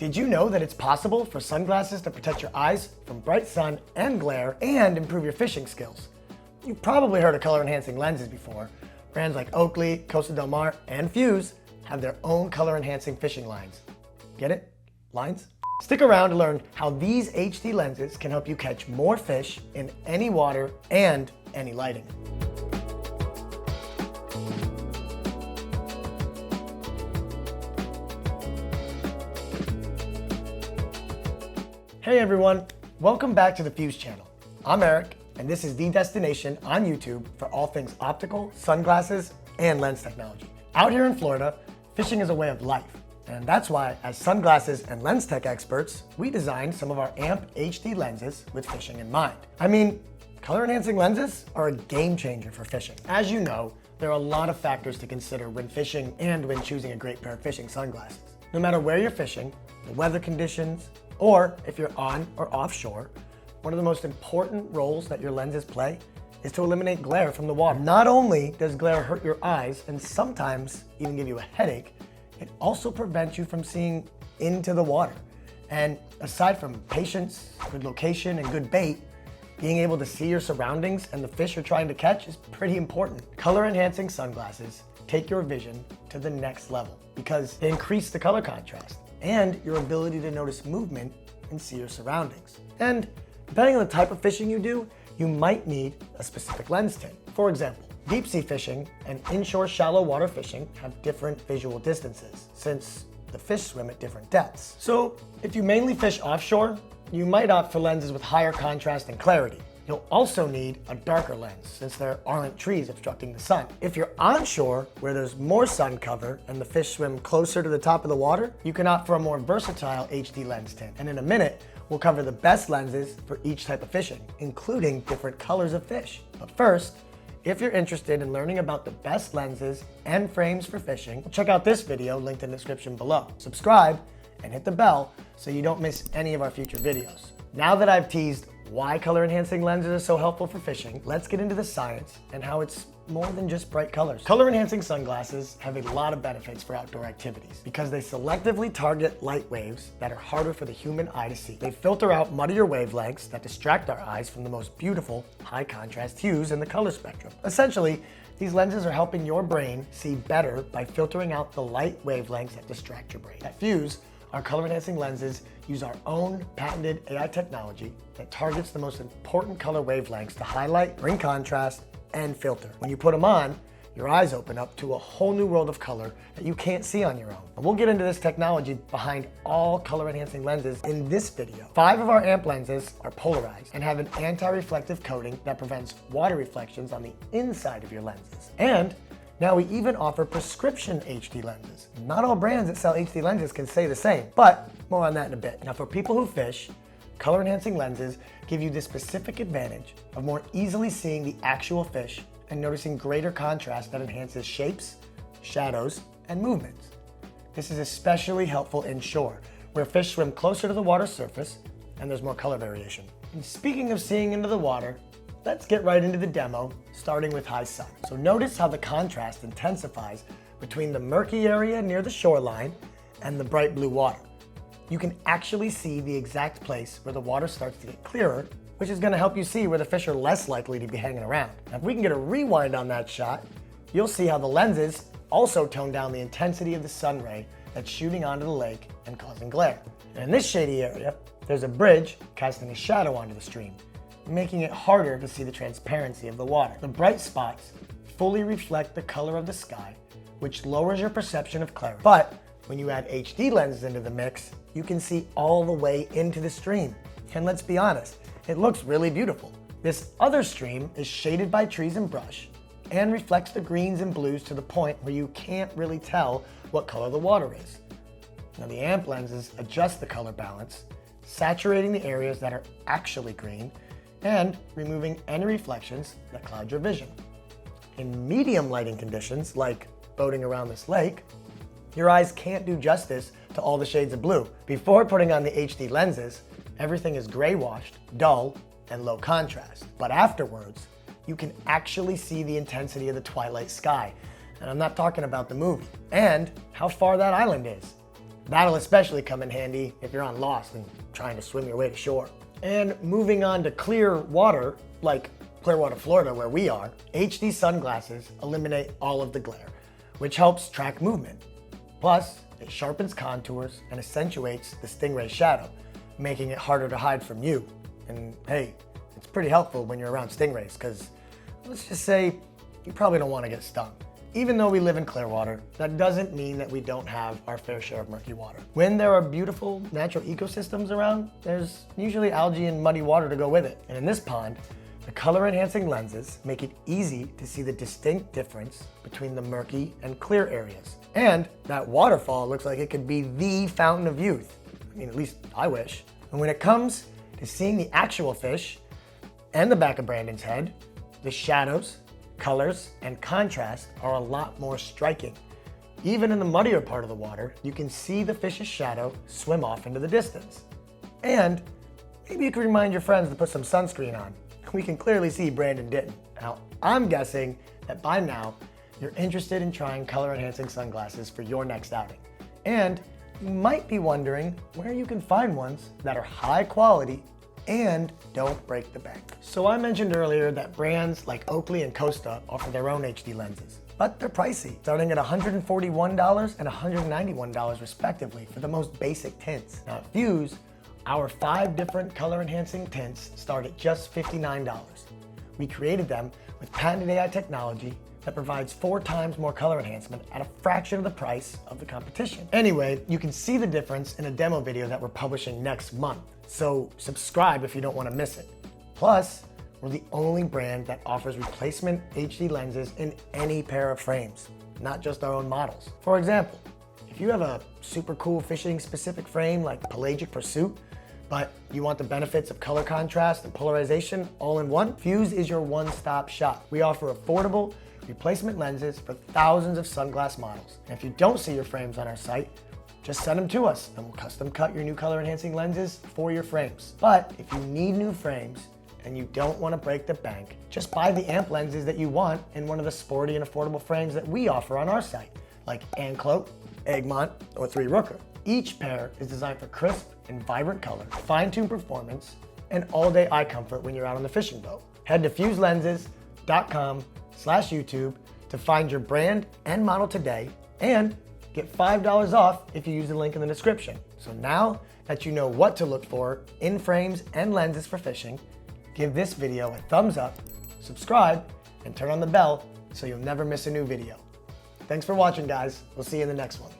Did you know that it's possible for sunglasses to protect your eyes from bright sun and glare and improve your fishing skills? You've probably heard of color-enhancing lenses before. Brands like Oakley, Costa Del Mar, and Fuse have their own color-enhancing fishing lines. Get it? Lines? Stick around to learn how these HD lenses can help you catch more fish in any water and any lighting. Hey everyone, welcome back to the Fuse channel. I'm Eric, and this is the destination on YouTube for all things optical, sunglasses, and lens technology. Out here in Florida, fishing is a way of life, and that's why, as sunglasses and lens tech experts, we designed some of our AMP HD lenses with fishing in mind. I mean, color-enhancing lenses are a game changer for fishing. As you know, there are a lot of factors to consider when fishing and when choosing a great pair of fishing sunglasses. No matter where you're fishing, the weather conditions, or if you're on or offshore, one of the most important roles that your lenses play is to eliminate glare from the water. Not only does glare hurt your eyes and sometimes even give you a headache, it also prevents you from seeing into the water. And aside from patience, good location, and good bait, being able to see your surroundings and the fish you're trying to catch is pretty important. Color-enhancing sunglasses take your vision to the next level because they increase the color contrast and your ability to notice movement and see your surroundings. And depending on the type of fishing you do, you might need a specific lens tint. For example, deep sea fishing and inshore shallow water fishing have different visual distances since the fish swim at different depths. So if you mainly fish offshore, you might opt for lenses with higher contrast and clarity. You'll also need a darker lens since there aren't trees obstructing the sun. If you're onshore, where there's more sun cover and the fish swim closer to the top of the water, you can opt for a more versatile HD lens tint. And in a minute, we'll cover the best lenses for each type of fishing, including different colors of fish. But first, if you're interested in learning about the best lenses and frames for fishing, check out this video linked in the description below. Subscribe and hit the bell so you don't miss any of our future videos. Now that I've teased why color-enhancing lenses are so helpful for fishing, let's get into the science and how it's more than just bright colors. Color-enhancing sunglasses have a lot of benefits for outdoor activities because they selectively target light waves that are harder for the human eye to see. They filter out muddier wavelengths that distract our eyes from the most beautiful, high-contrast hues in the color spectrum. Essentially, these lenses are helping your brain see better by filtering out the light wavelengths that distract your brain. At Fuse, our color-enhancing lenses use our own patented AI technology that targets the most important color wavelengths to highlight, bring contrast, and filter. When you put them on, your eyes open up to a whole new world of color that you can't see on your own. And we'll get into this technology behind all color-enhancing lenses in this video. 5 of our AMP lenses are polarized and have an anti-reflective coating that prevents water reflections on the inside of your lenses. And now we even offer prescription HD lenses. Not all brands that sell HD lenses can say the same, but more on that in a bit. Now for people who fish, color-enhancing lenses give you the specific advantage of more easily seeing the actual fish and noticing greater contrast that enhances shapes, shadows, and movements. This is especially helpful inshore, where fish swim closer to the water surface and there's more color variation. And speaking of seeing into the water, let's get right into the demo, starting with high sun. So notice how the contrast intensifies between the murky area near the shoreline and the bright blue water. You can actually see the exact place where the water starts to get clearer, which is going to help you see where the fish are less likely to be hanging around. Now, if we can get a rewind on that shot, you'll see how the lenses also tone down the intensity of the sun ray that's shooting onto the lake and causing glare. And in this shady area, there's a bridge casting a shadow onto the stream, making it harder to see the transparency of the water. The bright spots fully reflect the color of the sky, which lowers your perception of clarity. But when you add HD lenses into the mix, you can see all the way into the stream. And let's be honest, it looks really beautiful. This other stream is shaded by trees and brush and reflects the greens and blues to the point where you can't really tell what color the water is. Now the AMP lenses adjust the color balance, saturating the areas that are actually green and removing any reflections that cloud your vision. In medium lighting conditions, like boating around this lake, your eyes can't do justice to all the shades of blue. Before putting on the HD lenses, everything is gray washed, dull, and low contrast. But afterwards, you can actually see the intensity of the twilight sky. And I'm not talking about the movie. And how far that island is. That'll especially come in handy if you're on Lost and trying to swim your way to shore. And moving on to clear water, like Clearwater, Florida, where we are, HD sunglasses eliminate all of the glare, which helps track movement. Plus, it sharpens contours and accentuates the stingray's shadow, making it harder to hide from you. And hey, it's pretty helpful when you're around stingrays, because let's just say you probably don't want to get stung. Even though we live in Clearwater, that doesn't mean that we don't have our fair share of murky water. When there are beautiful natural ecosystems around, there's usually algae and muddy water to go with it. And in this pond, the color enhancing lenses make it easy to see the distinct difference between the murky and clear areas. And that waterfall looks like it could be the fountain of youth. I mean, at least I wish. And when it comes to seeing the actual fish and the back of Brandon's head, the shadows, colors, and contrast are a lot more striking. Even in the muddier part of the water, you can see the fish's shadow swim off into the distance. And maybe you can remind your friends to put some sunscreen on. We can clearly see Brandon didn't. Now, I'm guessing that by now, you're interested in trying color enhancing sunglasses for your next outing. And you might be wondering where you can find ones that are high quality and don't break the bank. So I mentioned earlier that brands like Oakley and Costa offer their own HD lenses, but they're pricey, starting at $141 and $191 respectively for the most basic tints. Now at Fuse, our 5 different color enhancing tints start at just $59. We created them with patented AI technology that provides 4 times more color enhancement at a fraction of the price of the competition. Anyway, you can see the difference in a demo video that we're publishing next month. So subscribe if you don't want to miss it. Plus, we're the only brand that offers replacement HD lenses in any pair of frames, not just our own models. For example, if you have a super cool fishing specific frame like Pelagic Pursuit, but you want the benefits of color contrast and polarization all in one, Fuse is your one-stop shop. We offer affordable replacement lenses for thousands of sunglass models. And if you don't see your frames on our site, just send them to us and we'll custom cut your new color enhancing lenses for your frames. But if you need new frames and you don't want to break the bank, just buy the amp lenses that you want in one of the sporty and affordable frames that we offer on our site, like Ancloak, Egmont, or 3 Rooker. Each pair is designed for crisp and vibrant color, fine-tuned performance, and all-day eye comfort when you're out on the fishing boat. Head to fuselenses.com/YouTube to find your brand and model today, and get $5 off if you use the link in the description. So now that you know what to look for in frames and lenses for fishing, give this video a thumbs up, subscribe, and turn on the bell so you'll never miss a new video. Thanks for watching, guys. We'll see you in the next one.